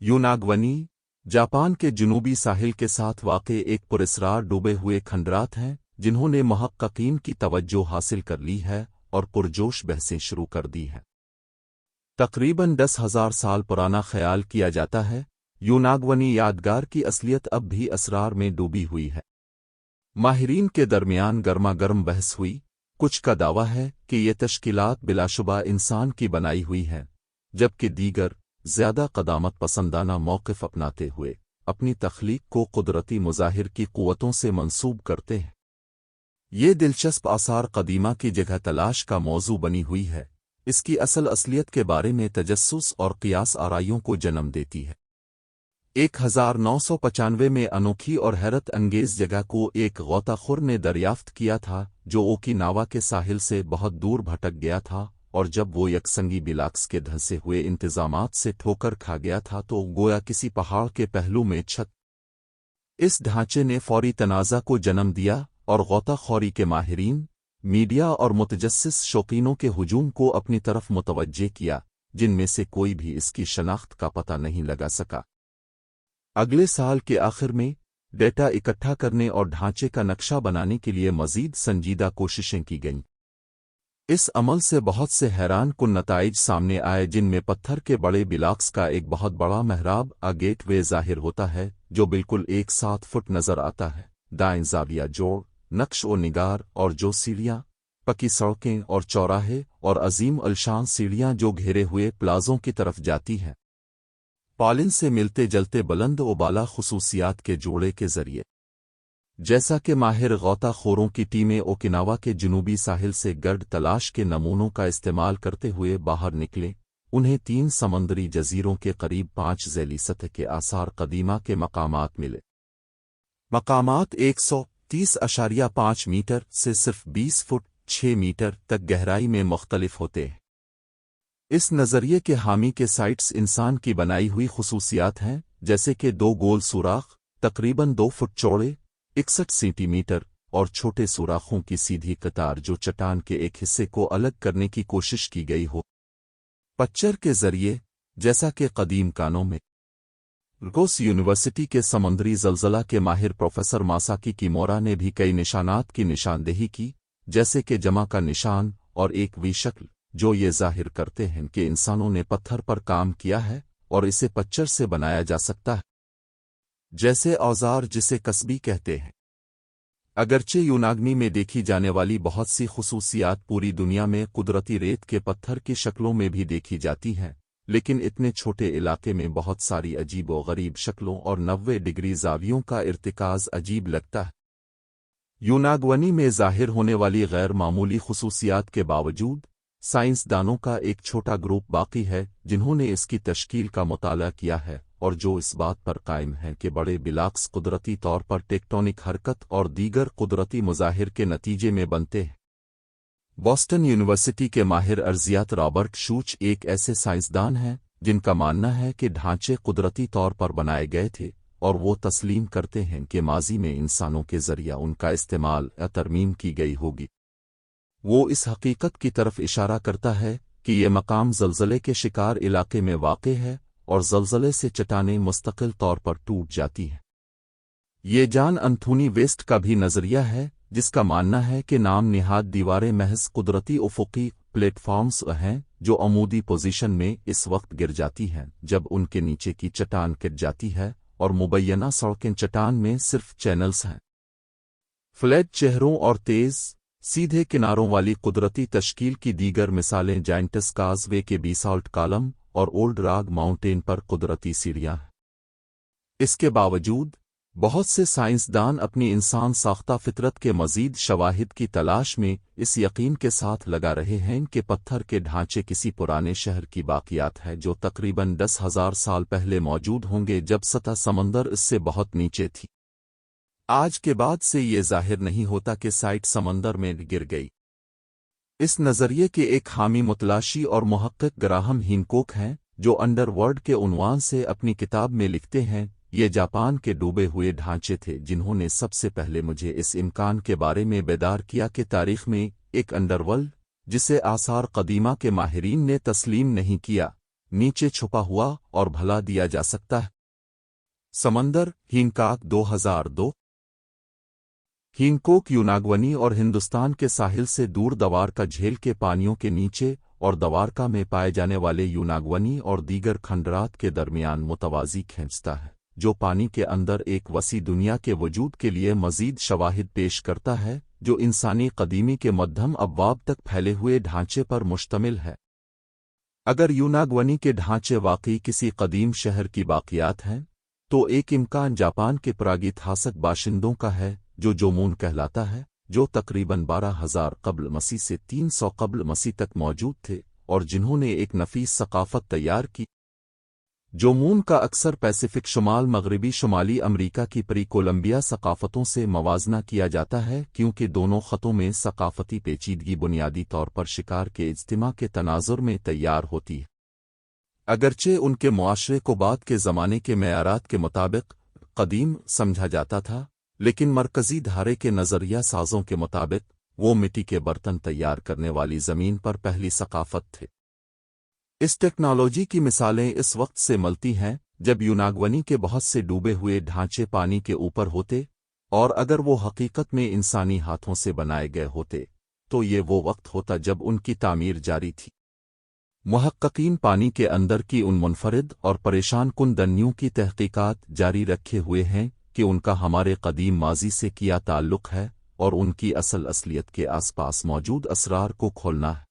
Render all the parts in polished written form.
यूनागवनी Japan के जनूबी साहिल के साथ वाक़ एक पुरस्रार डूबे हुए खंडरात हैं जिन्होंने मुहक्किकीन की तवज्जो हासिल कर ली है और पुरजोश बहसें शुरू कर दी हैं। तकरीबन 10,000 साल पुराना ख्याल किया जाता है यूनागवनी यादगार की असलियत अब भी असरार में डूबी हुई है। माहिरीन के दरमियान गर्मा गर्म बहस हुई। कुछ का दावा है कि ये तश्कीलात बिलाशुबा इंसान की बनाई हुई हैं, जबकि दीगर ज़्यादा क़दामत पसंदाना मौक़िफ़ अपनाते हुए अपनी तख्लीक को कुदरती मुज़ाहिर की क़ुव्वतों से मंसूब करते हैं। ये दिलचस्प आसार क़दीमा की जगह तलाश का मौजू बनी हुई है। इसकी असलियत के बारे में तजस्सुस और क़ियास आराइयों को जन्म देती है। 1995 में अनोखी और हैरत अंगेज़ जगह को एक गौताखोर ने दरियाफ्त किया था जो ओकिनावा के साहिल से बहुत दूर भटक गया था, और जब वो यकसंगी बिलाक्स के धंसे हुए इंतज़ामात से ठोकर खा गया था तो गोया किसी पहाड़ के पहलू में छत। इस ढांचे ने फौरी तनाज़ा को जन्म दिया और गौताखोरी के माहिरीन, मीडिया और मुतजस्सिस शौकीनों के हुजूम को अपनी तरफ मुतवज्जे किया, जिनमें से कोई भी इसकी शनाख्त का पता नहीं लगा सका। अगले साल के आखिर में डेटा इकट्ठा करने और ढांचे का नक्शा बनाने के लिए मज़ीद संजीदा कोशिशें की गईं। इस अमल से बहुत से हैरान कुन नताइज सामने आए, जिनमें पत्थर के बड़े बिलाक्स का एक बहुत बड़ा मेहराब गेटवे ज़ाहिर होता है जो बिल्कुल 1 फुट नज़र आता है। दाएं ज़ाविया जोड़, नक्श और निगार और जो सीढ़ियाँ, पक्की सड़कें और चौराहे और अजीम अलशान सीढ़ियाँ जो घेरे हुए प्लाज़ों की तरफ जाती हैं। पालिन से मिलते जलते बुलंद व बाला खुसूसियात के जोड़े के ज़रिए। जैसा कि माहिर गौताखोरों की टीमें ओकिनावा के जनूबी साहिल से गर्द तलाश के नमूनों का इस्तेमाल करते हुए बाहर निकले, उन्हें 3 समंदरी जजीरों के करीब 5 ज़ैली सतह के आसार कदीमा के मकामात मिले। मकामात 130.5 मीटर से सिर्फ 20 फुट 6 मीटर तक गहराई में मुख्तलिफ होते हैं। इस नज़रिए के हामी के साइट्स इंसान की बनाई हुई खुसूसियात हैं, जैसे कि 2 गोल सुराख तकरीबन 2 फुट चौड़े 61 सेंटीमीटर और छोटे सुराखों की सीधी कतार जो चट्टान के एक हिस्से को अलग करने की कोशिश की गई हो पच्चर के जरिए, जैसा कि कदीम कानों में। रोस यूनिवर्सिटी के समुद्री जलजला के माहिर प्रोफेसर मासाकी किमोरा ने भी कई निशानात की निशानदेही की, जैसे कि जमा का निशान और एक वी शक्ल, जो ये जाहिर करते हैं कि इंसानों ने पत्थर पर काम किया है और इसे पच्चर से बनाया जा सकता है, जैसे औजार जिसे कस्बी कहते हैं। अगरचे यूनागनी में देखी जाने वाली बहुत सी खुसूसियात पूरी दुनिया में कुदरती रेत के पत्थर की शक्लों में भी देखी जाती हैं, लेकिन इतने छोटे इलाके में बहुत सारी अजीब व गरीब शक्लों और 90 डिग्री ज़ावियों का इर्तिकाज़ अजीब लगता है। यूनागवनी में ज़ाहिर होने वाली गैर मामूली खुसूसियात के बावजूद साइंसदानों का एक छोटा ग्रुप बाकी है जिन्होंने इसकी तश्कील का मुताला किया है और जो इस बात पर कायम है कि बड़े बिलाक्स कुदरती तौर पर टेक्टोनिक हरकत और दीगर कुदरती मुज़ाहिर के नतीजे में बनते हैं। बॉस्टन यूनिवर्सिटी के माहिर अर्जियात रॉबर्ट शूच एक ऐसे साइंसदान हैं जिनका मानना है कि ढांचे कुदरती तौर पर बनाए गए थे, और वो तस्लीम करते हैं कि माजी में इंसानों के ज़रिया उनका इस्तेमाल या तरमीम की गई होगी। वो इस हकीकत की तरफ इशारा करता है कि ये मकाम ज़लज़ले के शिकार इलाके में वाक़े है और ज़लज़ले से चट्टानें मुस्तकिल तौर पर टूट जाती हैं। ये जॉन एंथोनी वेस्ट का भी नज़रिया है, जिसका मानना है कि नाम निहाद दीवारें महज कुदरती उफ़ुक़ी प्लेटफॉर्म्स हैं जो अमूदी पोजीशन में इस वक्त गिर जाती हैं जब उनके नीचे की चट्टान गिर जाती है, और मुबैयना सड़कें चट्टान में सिर्फ चैनल्स हैं। फ्लैट चेहरों और तेज़ सीधे किनारों वाली कुदरती तश्कील की दीगर मिसालें जाइंटस काज़वे के बेसाल्ट कॉलम और ओल्ड रॉक माउंटेन पर कुदरती सीढ़ियाँ हैं। इसके बावजूद बहुत से साइंसदान अपनी इंसान साख्ता फितरत के मज़ीद शवाहिद की तलाश में इस यकीन के साथ लगा रहे हैं कि पत्थर के ढांचे किसी पुराने शहर की बाक़ियात है जो तकरीबन 10,000 साल पहले मौजूद होंगे जब सतह समंदर इससे बहुत नीचे थी। आज के बाद से ये ज़ाहिर नहीं होता कि साइट समंदर में गिर गई। इस नज़रिए के एक हामी मुतलाशी और मुहक्किक ग्राहम हिनकोक हैं, जो अंडरवर्ल्ड के उन्वान से अपनी किताब में लिखते हैं, ये जापान के डूबे हुए ढांचे थे जिन्होंने सबसे पहले मुझे इस इम्कान के बारे में बेदार किया कि तारीख़ में एक अंडरवर्ल्ड, जिसे आसार कदीमा के माहिरीन ने तस्लीम नहीं किया, नीचे छुपा हुआ और भला दिया जा सकता है। समंदर हीनकाक 2002। हीनकोक यूनागवनी और हिंदुस्तान के साहिल से दूर दवारका झील के पानियों के नीचे और दवारका में पाए जाने वाले यूनागवनी और दीगर खंडरात के दरमियान मुतवाज़ी खींचता है, जो पानी के अंदर एक वसी दुनिया के वजूद के लिए मज़ीद शवाहिद पेश करता है, जो इंसानी कदीमी के मध्यम अबवाब तक फैले हुए ढांचे पर मुश्तमिल है। अगर यूनागवनी के ढांचे वाकई किसी कदीम शहर की बाक़ियात हैं, तो एक इम्कान जापान के प्रागैतिहासिक बाशिंदों का है, जो जोमून कहलाता है, जो तकरीबन 12,000 कब्ल मसीह से 300 कब्ल मसीह तक मौजूद थे और जिन्होंने एक नफीस सकाफत तैयार की। जोमून का अक्सर पैसिफिक शुमाल मगरबी शुमाली अमरीका की प्री कोलंबिया सकाफतों से मवाजना किया जाता है, क्योंकि दोनों ख़तों में सकाफती पेचीदगी बुनियादी तौर पर शिकार के इज्तिमा के तनाजुर में तैयार होती है। अगरचे उनके मुआशरे को बाद के ज़माने के मेयारात के मुताबिक कदीम समझा जाता था, लेकिन मरकज़ी धारे के नज़रिया साज़ों के मुताबिक वो मिट्टी के बर्तन तैयार करने वाली ज़मीन पर पहली सकाफत थे। इस टेक्नोलॉजी की मिसालें इस वक्त से मिलती हैं जब यूनागवनी के बहुत से डूबे हुए ढांचे पानी के ऊपर होते, और अगर वो हकीकत में इंसानी हाथों से बनाए गए होते, तो ये वो वक्त होता जब उनकी तामीर जारी थी। मुहक्किकीन पानी के अंदर की उन मुनफरिद और परेशान कुन दन्नियों की तहकीकात जारी रखे हुए हैं कि उनका हमारे कदीम माजी से किया ताल्लुक़ है और उनकी असलियत के आसपास मौजूद असरार को खोलना है।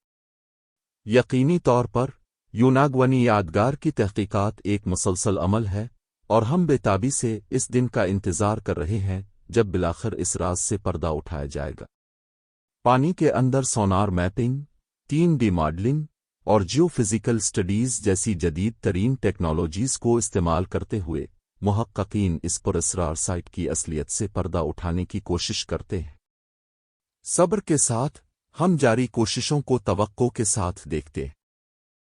यकीनी तौर पर यूनागवनी यादगार की तहकीकात एक मुसलसल अमल है, और हम बेताबी से इस दिन का इंतज़ार कर रहे हैं जब बिलाखिर इस राज से पर्दा उठाया जाएगा। पानी के अंदर सोनार मैपिंग, 3D मॉडलिंग और जियोफिजिकल स्टडीज़ जैसी जदीद तरीन टेक्नोलॉजीज़ को इस्तेमाल करते हुए मुहक्किकीन इस पुरअसरार साइट की असलियत से पर्दा उठाने की कोशिश करते हैं। सब्र के साथ हम जारी कोशिशों को तवक्को के साथ देखते हैं।